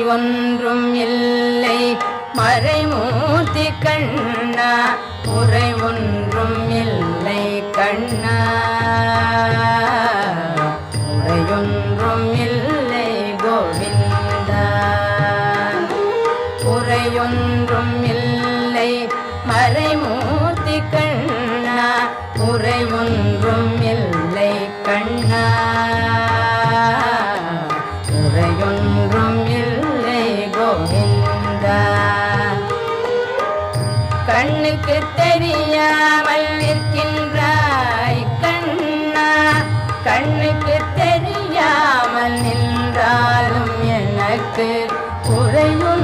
ஒன்றும் இல்லை மறைமூர்த்தி கண்ணா உரை ஒன்றும் இல்லை கண்ணா உரையொன்றும் இல்லை கோவிந்தா உரையொன்றும் இல்லை மறைமூர்த்தி கண்ணா உரை ஒன்றும் இல்லை கண்ணா உரையொன்றும் இல்லை கோவிந்தா கண்ணுக்கு தெரியாமல் நிற்கின்றாய் கண்ணா கண்ணுக்கு தெரியாமல் நின்றாலும் எனக்கு குறையும்